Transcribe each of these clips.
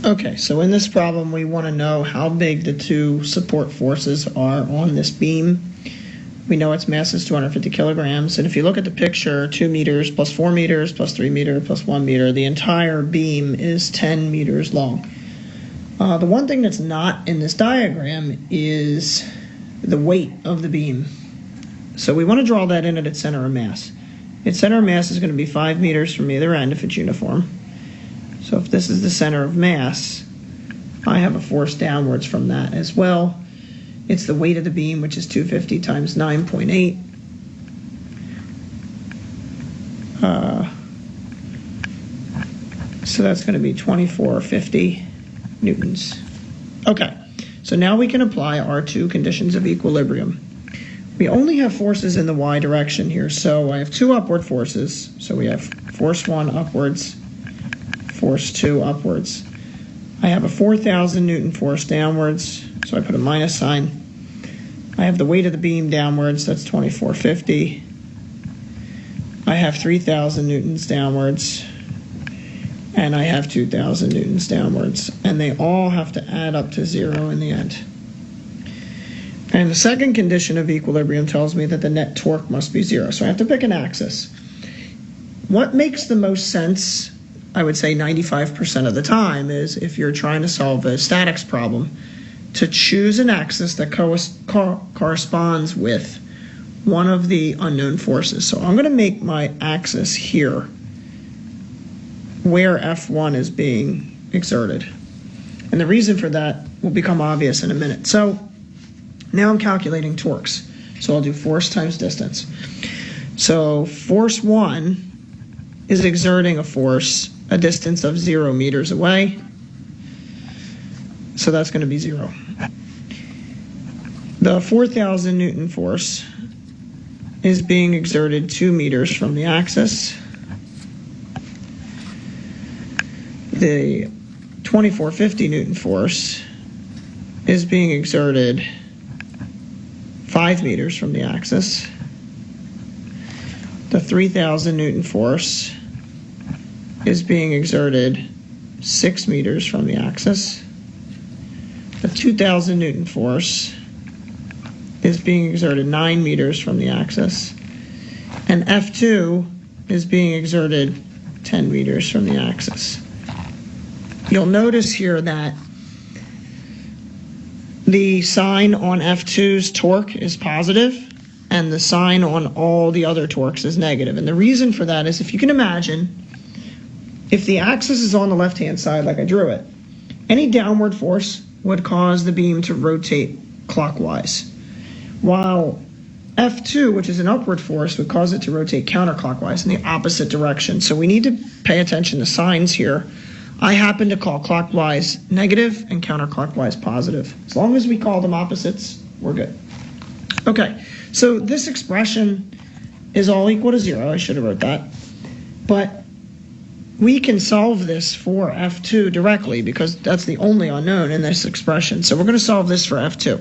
Okay, so in this problem, we want to know how big the two support forces are on this beam. We know its mass is 250 kilograms, and if you look at the picture, 2 meters plus 4 meters plus 3 meters plus 1 meter, the entire beam is 10 meters long. The one thing that's not in this diagram is the weight of the beam. So we want to draw that in at its center of mass. Its center of mass is going to be 5 meters from either end if it's uniform. So if this is the center of mass, I have a force downwards from that as well. It's the weight of the beam, which is 250 times 9.8. So that's going to be 2450 newtons. Okay, so now we can apply our two conditions of equilibrium. We only have forces in the y direction here, so I have two upward forces. So we have force 1 upwards, force 2 upwards. I have a 4,000 Newton force downwards, so I put a minus sign. I have the weight of the beam downwards, that's 2450. I have 3,000 Newtons downwards, and I have 2,000 Newtons downwards, and they all have to add up to 0 in the end. And the second condition of equilibrium tells me that the net torque must be 0, so I have to pick an axis. What makes the most sense, I would say 95% of the time, is if you're trying to solve a statics problem, to choose an axis that corresponds with one of the unknown forces. So I'm going to make my axis here where F1 is being exerted. And the reason for that will become obvious in a minute. So now I'm calculating torques. So I'll do force times distance. So force 1 is exerting a force a distance of 0 meters away. So that's going to be 0. The 4,000 Newton force is being exerted 2 meters from the axis. The 2450 Newton force is being exerted 5 meters from the axis. The 3,000 Newton force is being exerted 6 meters from the axis. The 2,000 Newton force is being exerted 9 meters from the axis. And F2 is being exerted 10 meters from the axis. You'll notice here that the sign on F2's torque is positive, and the sign on all the other torques is negative. And the reason for that is, if you can imagine, if the axis is on the left-hand side like I drew it, any downward force would cause the beam to rotate clockwise, while F2, which is an upward force, would cause it to rotate counterclockwise in the opposite direction. So we need to pay attention to signs here. I happen to call clockwise negative and counterclockwise positive. As long as we call them opposites, we're good. Okay, so this expression is all equal to 0. I should have wrote that. But we can solve this for F2 directly because that's the only unknown in this expression. So we're going to solve this for F2.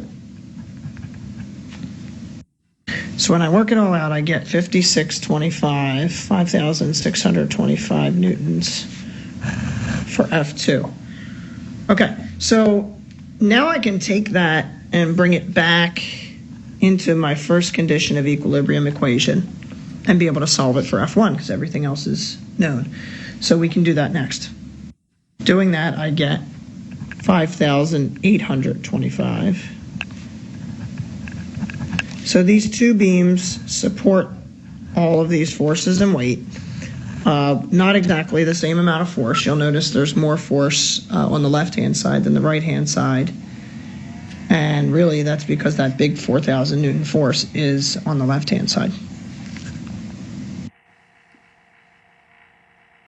So when I work it all out, I get 5,625 newtons for F2. Okay, so now I can take that and bring it back into my first condition of equilibrium equation and be able to solve it for F1 because everything else is known. So we can do that next. Doing that, I get 5,825. So these two beams support all of these forces and weight. Not exactly the same amount of force. You'll notice there's more force on the left-hand side than the right-hand side. And really, that's because that big 4,000 Newton force is on the left-hand side.